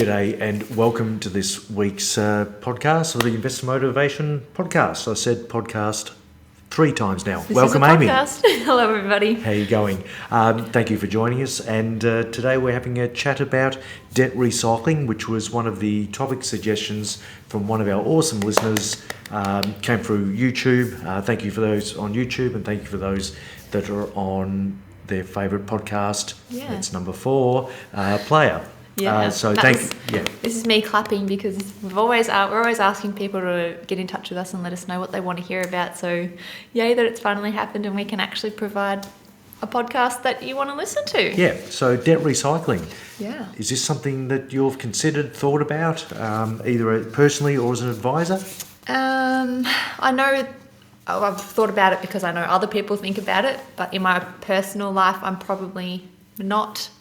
G'day and welcome to this week's podcast, or the Investor Motivation Podcast. I said podcast 3 times now. Welcome, Amy. Hello, everybody. How are you going? Thank you for joining us. And today we're having a chat about debt recycling, which was one of the topic suggestions from one of our awesome listeners. Came through YouTube. Thank you for those on YouTube, and thank you for those that are on their favourite podcast. Yeah. It's number 4, Player. Yeah. Yeah. This is me clapping because we're always asking people to get in touch with us and let us know what they want to hear about. So, yay that it's finally happened and we can actually provide a podcast that you want to listen to. Yeah. So debt recycling. Yeah. Is this something that you've considered, thought about, either personally or as an advisor? I know I've thought about it because I know other people think about it, but in my personal life, I'm probably not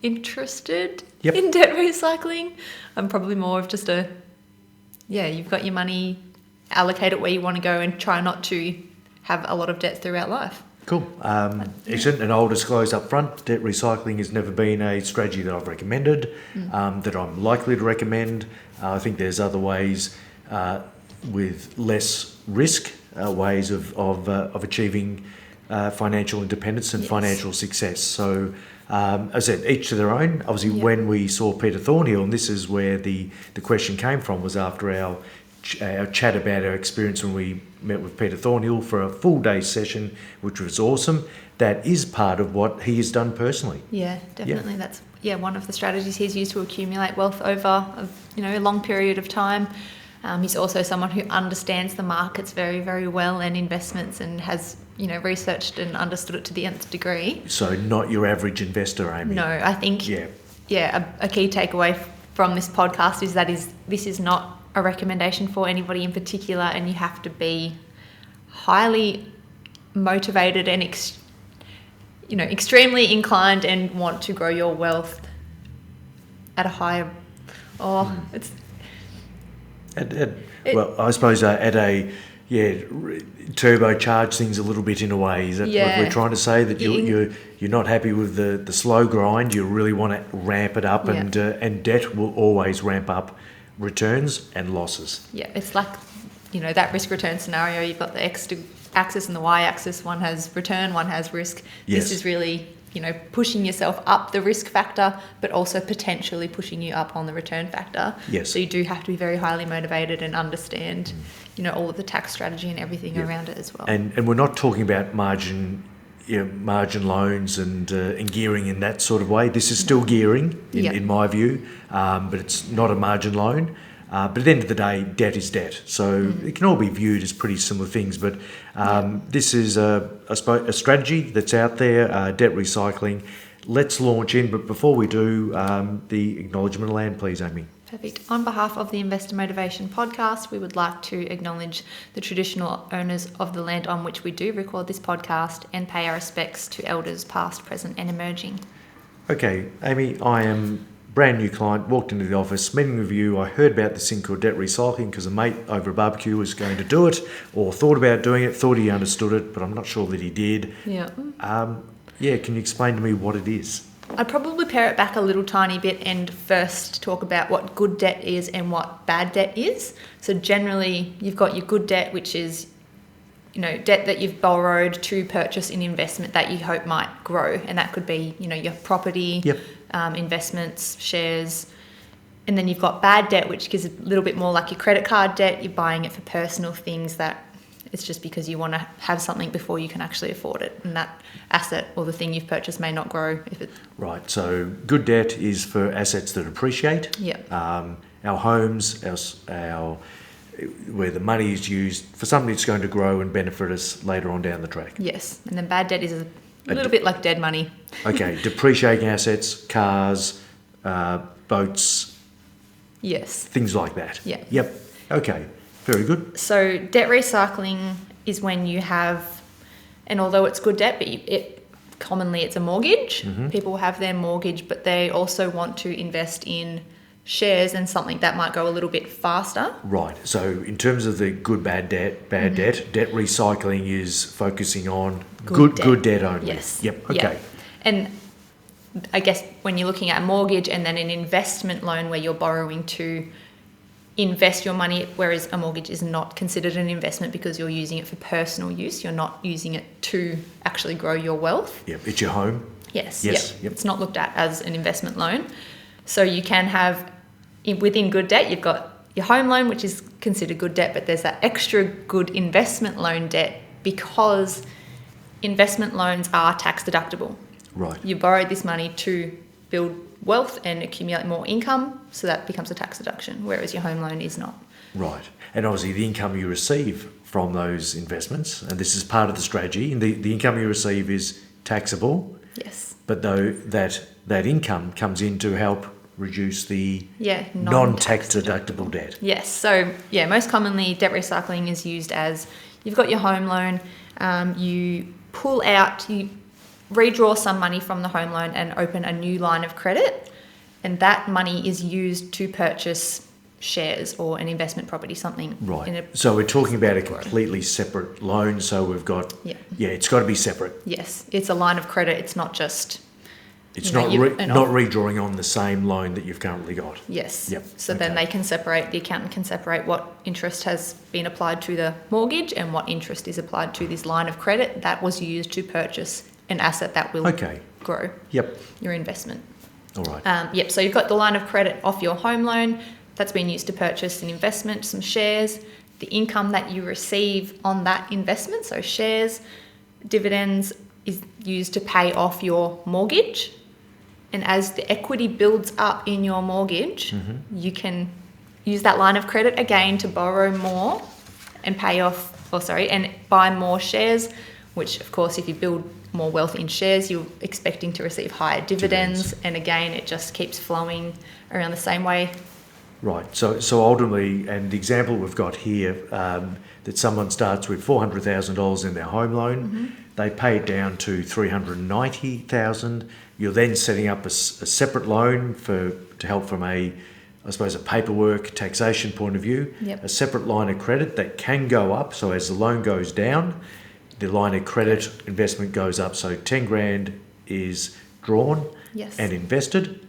interested in debt recycling. I'm probably more of just you've got your money, allocate it where you want to go and try not to have a lot of debt throughout life. Cool. Excellent. And I'll disclose up front, debt recycling has never been a strategy that I've recommended, that I'm likely to recommend. I think there's other ways with less risk, ways of achieving financial independence and financial success. So, as I said, each to their own. Obviously, when we saw Peter Thornhill, and this is where the question came from, was after our chat about our experience when we met with Peter Thornhill for a full day session, which was awesome. That is part of what he has done personally. Yeah, definitely. Yeah. That's one of the strategies he's used to accumulate wealth over a long period of time. He's also someone who understands the markets very, very well and investments, and has researched and understood it to the nth degree. So not your average investor, Amy. No, I think a key takeaway from this podcast is that this is not a recommendation for anybody in particular, and you have to be highly motivated and extremely inclined and want to grow your wealth at a higher. Well, I suppose at a turbocharge things a little bit in a way. Is that what we're trying to say? That you're not happy with the slow grind. You really want to ramp it up, and debt will always ramp up returns and losses. Yeah, it's like that risk return scenario. You've got the X axis and the Y axis. One has return, one has risk. Yes. This is really pushing yourself up the risk factor, but also potentially pushing you up on the return factor. Yes. So you do have to be very highly motivated and understand, all of the tax strategy and everything around it as well. And we're not talking about margin loans and gearing in that sort of way. This is still gearing, in my view, but it's not a margin loan. But at the end of the day, debt is debt. So it can all be viewed as pretty similar things. But this is, I suppose, a strategy that's out there, debt recycling. Let's launch in. But before we do, the acknowledgement of land, please, Amy. Perfect. On behalf of the Investor Motivation Podcast, we would like to acknowledge the traditional owners of the land on which we do record this podcast, and pay our respects to elders past, present and emerging. Okay, Amy, I am brand new client, walked into the office, meeting with you. I heard about this thing called debt recycling because a mate over a barbecue was going to do it, or thought about doing it, thought he understood it, but I'm not sure that he did. Yeah. Can you explain to me what it is? I'd probably pare it back a little tiny bit and first talk about what good debt is and what bad debt is. So generally, you've got your good debt, which is debt that you've borrowed to purchase an investment that you hope might grow, and that could be your property, investments, shares. And then you've got bad debt, which is a little bit more like your credit card debt. You're buying it for personal things that it's just because you want to have something before you can actually afford it, and that asset or the thing you've purchased may not grow if it. Right. So good debt is for assets that appreciate. Yeah. Our homes, our where the money is used for something that's going to grow and benefit us later on down the track. Yes. And then bad debt is a little bit like dead money. Okay. Depreciating assets, cars, boats. Yes. Things like that. Yeah. Yep. Okay. Very good. So debt recycling is when you have, and although it's good debt, but commonly it's a mortgage. Mm-hmm. People have their mortgage, but they also want to invest in shares and something that might go a little bit faster. Right. So in terms of the good, bad debt, debt recycling is focusing on good debt only. Yes. Yep. Okay. Yep. And I guess when you're looking at a mortgage and then an investment loan where you're borrowing to invest your money, whereas a mortgage is not considered an investment because you're using it for personal use. You're not using it to actually grow your wealth. Yep, it's your home. Yes. Yep. It's not looked at as an investment loan. So you can have, within good debt, you've got your home loan, which is considered good debt, but there's that extra good investment loan debt because investment loans are tax deductible. Right. You borrowed this money to build wealth and accumulate more income, so that becomes a tax deduction, whereas your home loan is not. Right. And obviously the income you receive from those investments, and this is part of the strategy, and the income you receive is taxable. Yes. But though that income comes in to help reduce the non-tax deductible debt. Yes. So most commonly debt recycling is used as you've got your home loan, you pull out, you redraw some money from the home loan and open a new line of credit, and that money is used to purchase shares or an investment property, something. Right. So we're talking about a completely separate loan. So we've got, it's got to be separate. Yes. It's a line of credit. It's not just... It's not redrawing on the same loan that you've currently got. Yes. Yep. So then they can separate, the accountant can separate what interest has been applied to the mortgage and what interest is applied to this line of credit that was used to purchase an asset that will grow your investment. All right. So you've got the line of credit off your home loan that's been used to purchase an investment, some shares, the income that you receive on that investment, so shares, dividends, is used to pay off your mortgage. And as the equity builds up in your mortgage, you can use that line of credit again to borrow more and and buy more shares, which of course, if you build more wealth in shares, you're expecting to receive higher dividends. And again, it just keeps flowing around the same way. Right. So ultimately, and the example we've got here, that someone starts with $400,000 in their home loan, they pay it down to $390,000. You're then setting up a separate loan to help from a paperwork taxation point of view. Yep. A separate line of credit that can go up. So as the loan goes down, the line of credit investment goes up. So 10 grand is drawn and invested.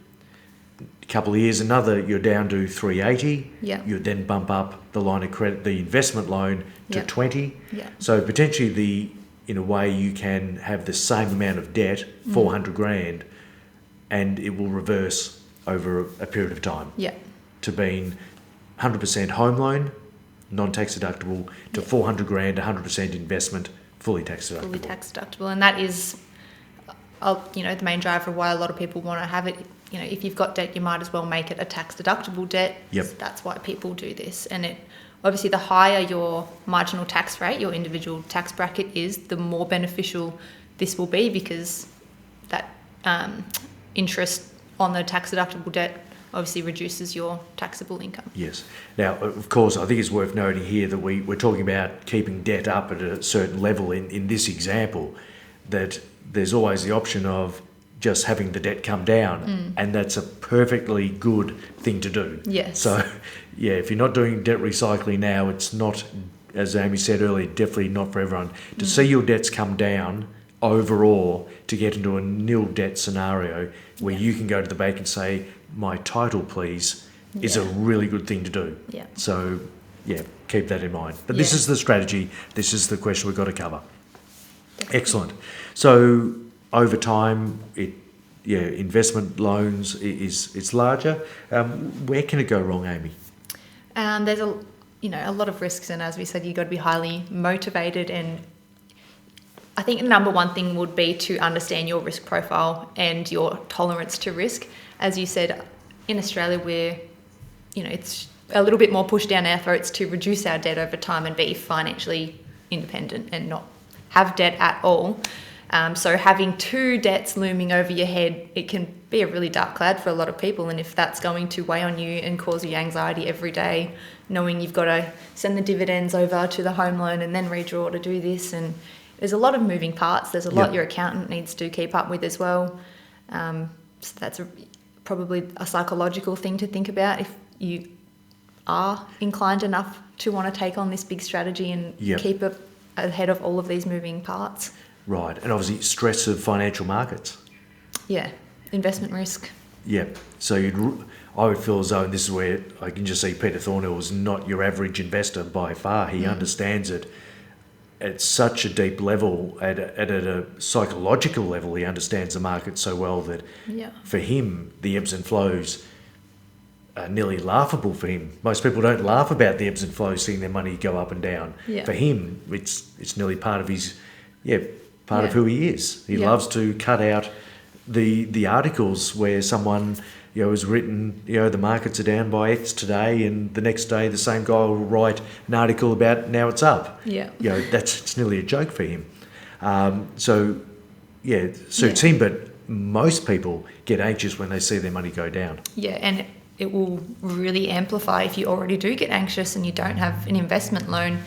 A couple of years, you're down to 380. Yeah. You then bump up the line of credit, the investment loan to 20. Yeah. So potentially in a way you can have the same amount of debt, 400 grand, and it will reverse over a period of time. Yeah. To being 100% home loan, non-tax deductible, to 400 grand, 100% investment, fully tax deductible. Fully tax deductible. And that is, the main driver why a lot of people want to have it. If you've got debt, you might as well make it a tax deductible debt. Yep. So that's why people do this. And it obviously, the higher your marginal tax rate, your individual tax bracket is, the more beneficial this will be, because that interest on the tax deductible debt obviously reduces your taxable income. Yes. Now, of course, I think it's worth noting here that we're talking about keeping debt up at a certain level in this example, that there's always the option of just having the debt come down, and that's a perfectly good thing to do. Yes. So, if you're not doing debt recycling now, it's not, as Amy said earlier, definitely not for everyone. To see your debts come down overall, to get into a nil debt scenario where you can go to the bank and say, my title please, is a really good thing to do. Yeah. So, keep that in mind. But this is the strategy. This is the question we've got to cover. Definitely. Excellent. So over time, investment loans it's larger. Where can it go wrong, Amy? There's a lot of risks, and as we said, you've got to be highly motivated. And I think the number one thing would be to understand your risk profile and your tolerance to risk. As you said, in Australia, it's a little bit more pushed down our throats to reduce our debt over time and be financially independent and not have debt at all. So having two debts looming over your head, it can be a really dark cloud for a lot of people. And if that's going to weigh on you and cause you anxiety every day, knowing you've got to send the dividends over to the home loan and then redraw to do this, and there's a lot of moving parts. There's a lot your accountant needs to keep up with as well. So that's probably a psychological thing to think about if you are inclined enough to want to take on this big strategy and keep it ahead of all of these moving parts. Right, and obviously stress of financial markets. Yeah, investment risk. Yeah. So I would feel as though, and this is where I can just see Peter Thornhill is not your average investor by far. He understands it at such a deep level, at a psychological level. He understands the market so well that Yeah. for him, the ebbs and flows are nearly laughable for him. Most people don't laugh about the ebbs and flows, seeing their money go up and down. Yeah. For him, it's nearly part of his, part of Yeah. who he is. He Yeah. loves to cut out the articles where someone has written the markets are down by X today, and the next day the same guy will write an article about now it's up. Yeah. It's nearly a joke for him. So it suits him, but most people get anxious when they see their money go down. Yeah, and it will really amplify if you already do get anxious and you don't have an investment loan.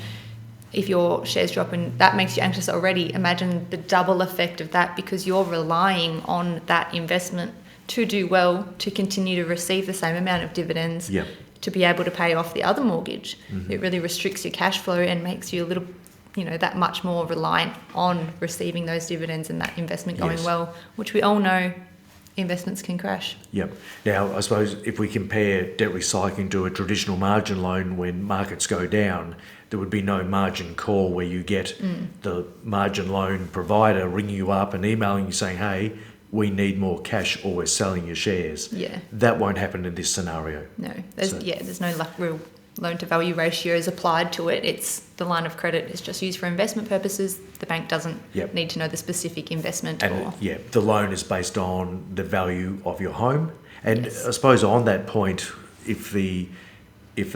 If your shares drop and that makes you anxious already, imagine the double effect of that, because you're relying on that investment to do well, to continue to receive the same amount of dividends, Yep. to be able to pay off the other mortgage. It really restricts your cash flow and makes you a little, that much more reliant on receiving those dividends and that investment going Yes. well, which we all know investments can crash. Yep. Now, I suppose if we compare debt recycling to a traditional margin loan, when markets go down, there would be no margin call where you get the margin loan provider ringing you up and emailing you saying, hey, we need more cash or we're selling your shares. Yeah. That won't happen in this scenario. No, there's no real loan to value ratios applied to it. It's the line of credit is just used for investment purposes. The bank doesn't Yep. need to know the specific investment. And the loan is based on the value of your home. And I suppose on that point, if the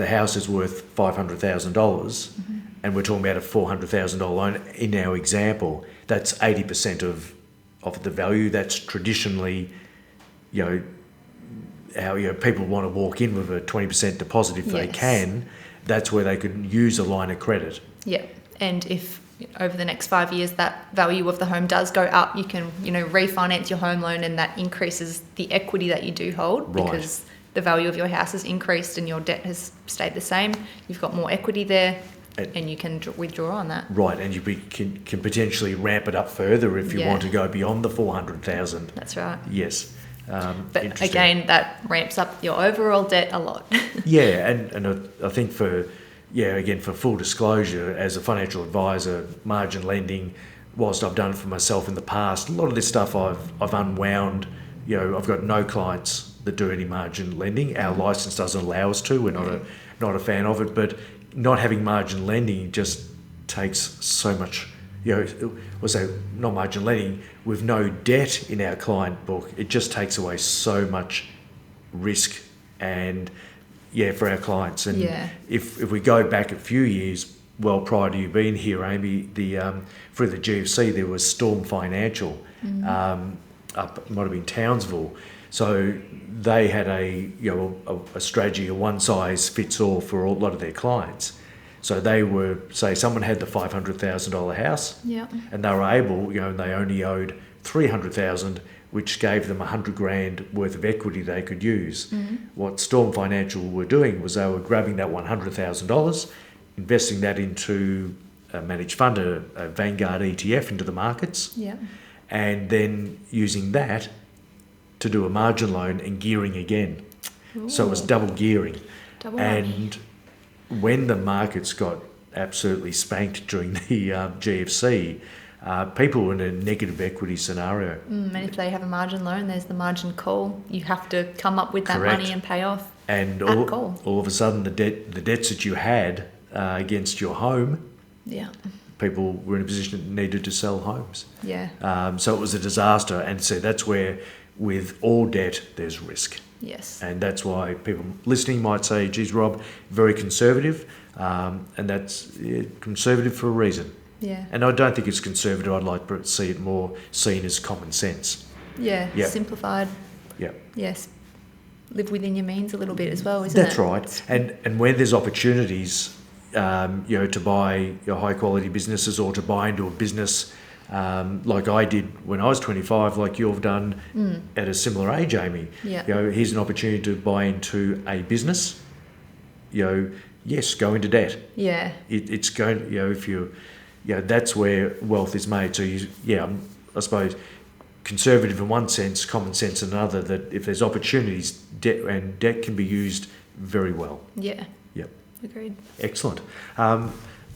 house is worth $500,000 and we're talking about a $400,000 loan in our example, that's 80% of the value. That's traditionally, how people want to walk in with a 20% deposit if they Yes. can. That's where they could use a line of credit. Yeah, and if over the next 5 years that value of the home does go up, you can refinance your home loan, and that increases the equity that you do hold, Right. because the value of your house has increased and your debt has stayed the same. You've got more equity there, and you can withdraw on that. Right, and you can potentially ramp it up further if you Yeah. want to go beyond the 400,000. That's right. Yes. But Interesting. again, that ramps up your overall debt a lot. Yeah, and I think for full disclosure, as a financial advisor, margin lending, whilst I've done it for myself in the past, a lot of this stuff I've unwound. I've got no clients that do any margin lending. Our license doesn't allow us to. We're not a fan of it, but not having margin lending just takes so much. Not margin lending, with no debt in our client book, it just takes away so much risk and for our clients. And if we go back a few years, well prior to you being here, Amy, through the GFC there was Storm Financial up, it might have been Townsville. So they had a strategy, a one size fits all for a lot of their clients. So they were, say, someone had the $500,000 house, Yeah. and they were able, they only owed $300,000, which gave them $100,000 worth of equity they could use. What Storm Financial were doing was they were grabbing that $100,000, investing that into a managed fund, a Vanguard ETF into the markets, Yeah. and then using that to do a margin loan and gearing again. So it was double gearing. Double and when the markets got absolutely spanked during the GFC, people were in a negative equity scenario. And if they have a margin loan, there's the margin call. You have to come up with that Correct. money and pay off. And at call. all of a sudden, the debts that you had against your home, Yeah. people were in a position that needed to sell homes. Yeah. So it was a disaster. And so that's where, with all debt, there's risk. Yes. And that's why people listening might say, geez, Rob, very conservative. And that's conservative for a reason. Yeah. And I don't think it's conservative. I'd like to see it more seen as common sense. Yeah. Yep. Simplified. Yep. Yes. Live within your means a little bit as well, isn't That's it? right. And when there's opportunities, to buy your high quality businesses or to buy into a business, like I did when I was 25, like you've done at a similar age, Amy. Yeah. Here's an opportunity to buy into a business. Yes, go into debt. Yeah. It's going, if you, that's where wealth is made. So I suppose conservative in one sense, common sense in another, that if there's opportunities, debt can be used very well. Yeah. Yep. Agreed. Excellent.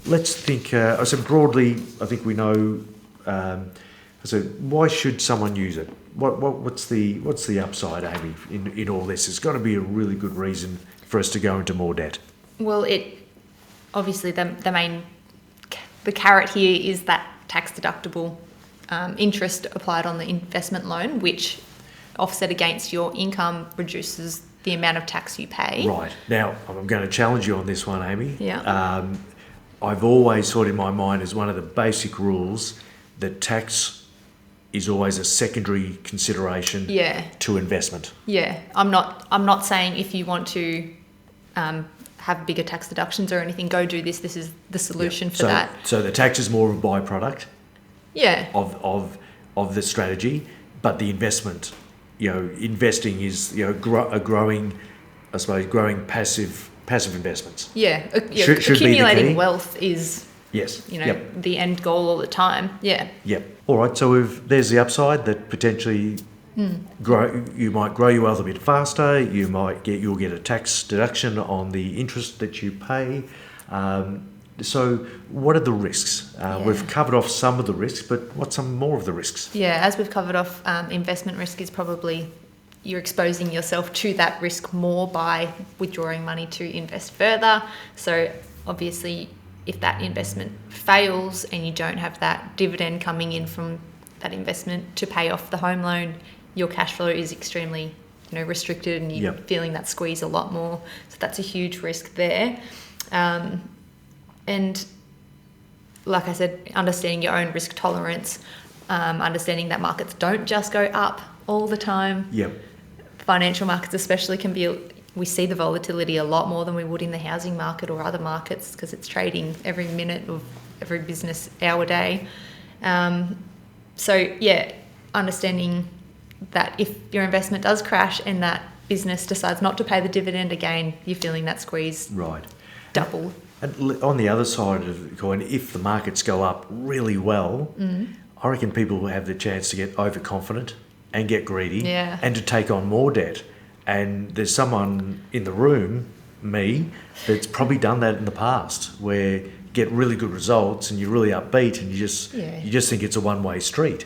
Let's think, so broadly, I think we know, so why should someone use it? What's the upside, Amy, in all this? There's got to be a really good reason for us to go into more debt. Well, obviously the carrot here is that tax deductible interest applied on the investment loan, which offset against your income reduces the amount of tax you pay. Right. Now, I'm going to challenge you on this one, Amy. Yeah. I've always thought in my mind as one of the basic rules that tax is always a secondary consideration to investment. Yeah. I'm not saying if you want to have bigger tax deductions or anything, go do this. This is the solution for that. So the tax is more of a byproduct. Yeah. Of the strategy, but the investment, investing is a growing passive investments. Yeah. Should Accumulating be the key. wealth is the end goal all the time. Yeah. Yep. All right. So there's the upside that potentially you might grow your wealth a bit faster. You'll get a tax deduction on the interest that you pay. So what are the risks? We've covered off some of the risks, but what's some more of the risks? Yeah, as we've covered off, investment risk is probably you're exposing yourself to that risk more by withdrawing money to invest further. So obviously, if that investment fails and you don't have that dividend coming in from that investment to pay off the home loan, your cash flow is extremely restricted and you're feeling that squeeze a lot more. So that's a huge risk there. And like I said, understanding your own risk tolerance, understanding that markets don't just go up all the time. Yep. Financial markets especially we see the volatility a lot more than we would in the housing market or other markets because it's trading every minute of every business hour day. Understanding that if your investment does crash and that business decides not to pay the dividend again, you're feeling that squeeze. Right. Double. And on the other side of the coin, if the markets go up really well, I reckon people will have the chance to get overconfident and get greedy and to take on more debt. And there's someone in the room, me, that's probably done that in the past where you get really good results and you're really upbeat and you just think it's a one-way street.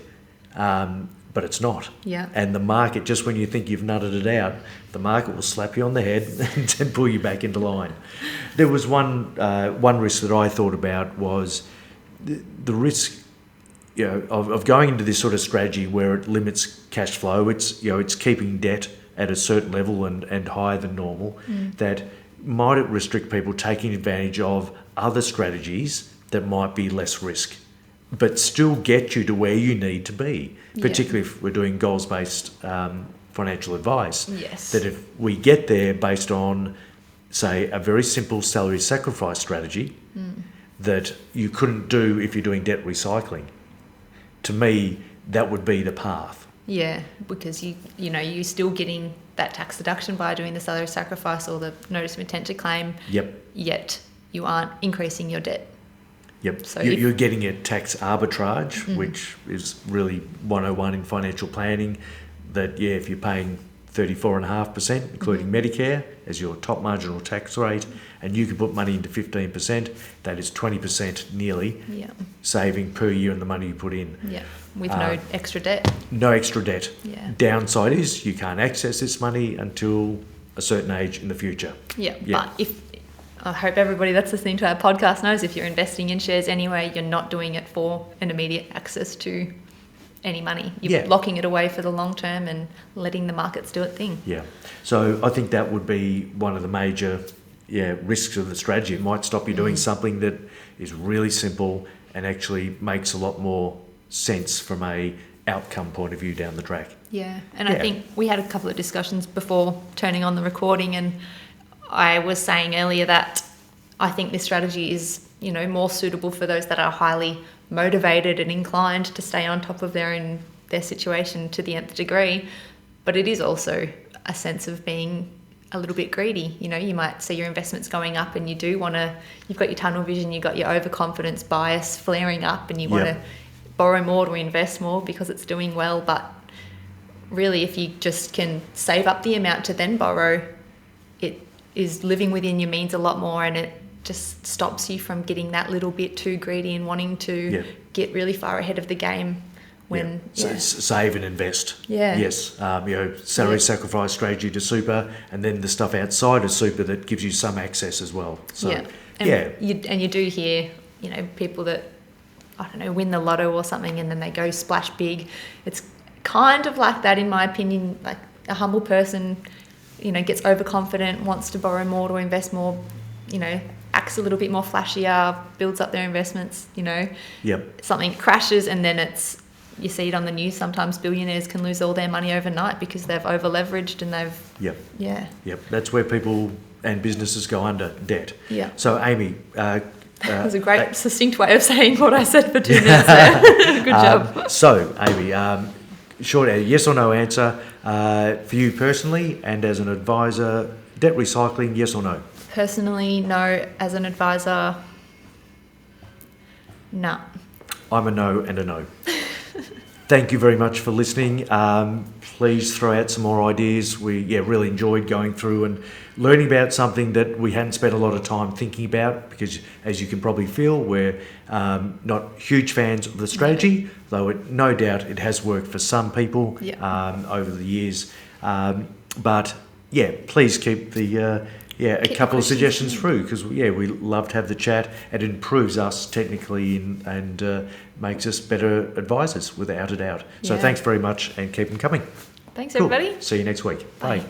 But it's not. Yeah. And the market, just when you think you've nutted it out, the market will slap you on the head and pull you back into line. There was one risk that I thought about was the risk, of going into this sort of strategy where it limits cash flow. It's keeping debt at a certain level and higher than normal. That might it restrict people taking advantage of other strategies that might be less risk, but still get you to where you need to be, particularly if we're doing goals-based financial advice. Yes. That if we get there based on, say, a very simple salary sacrifice strategy that you couldn't do if you're doing debt recycling, to me, that would be the path. Yeah, because you're still getting that tax deduction by doing the salary sacrifice or the notice of intent to claim. Yep. Yet you aren't increasing your debt. Yep. So you're getting a tax arbitrage, which is really 101 in financial planning, that, if you're paying 34.5%, including Medicare, as your top marginal tax rate, and you can put money into 15%, that is 20% nearly saving per year in the money you put in. Yeah, with no extra debt. No extra debt. Yeah. Downside is you can't access this money until a certain age in the future. Yeah. But I hope everybody that's listening to our podcast knows if you're investing in shares anyway, you're not doing it for an immediate access to any money. You're locking it away for the long term and letting the markets do its thing. Yeah. So I think that would be one of the major risks of the strategy. It might stop you doing something that is really simple and actually makes a lot more sense from a outcome point of view down the track. Yeah. And I think we had a couple of discussions before turning on the recording, and I was saying earlier that I think this strategy is, more suitable for those that are highly motivated and inclined to stay on top of their situation to the nth degree. But it is also a sense of being a little bit greedy. You might see your investments going up and you do want to, you've got your tunnel vision, you've got your overconfidence bias flaring up and you want to borrow more to invest more because it's doing well. But really, if you just can save up the amount to then borrow, it is living within your means a lot more, and it just stops you from getting that little bit too greedy and wanting to get really far ahead of the game. When save and invest. Yeah. Yes. Salary sacrifice strategy to super, and then the stuff outside of super that gives you some access as well. So you do hear, people that, I don't know, win the lotto or something, and then they go splash big. It's kind of like that, in my opinion. Like a humble person, gets overconfident, wants to borrow more to invest more, acts a little bit more flashier, builds up their investments, something crashes, and then you see it on the news. Sometimes billionaires can lose all their money overnight because they've over leveraged and they've That's where people and businesses go under debt. So Amy, that was a great succinct way of saying what I said for 2 minutes there. Good job. So Amy, short yes or no answer for you personally, and as an advisor, debt recycling, yes or no? Personally, no. As an advisor, no. I'm a no and a no. Thank you very much for listening. Please throw out some more ideas. We really enjoyed going through and learning about something that we hadn't spent a lot of time thinking about, because as you can probably feel, we're not huge fans of the strategy, though no doubt it has worked for some people over the years. But please keep a couple of suggestions through, because we love to have the chat. It improves us technically and makes us better advisors, without a doubt. So thanks very much, and keep them coming. Thanks, everybody. See you next week. Bye.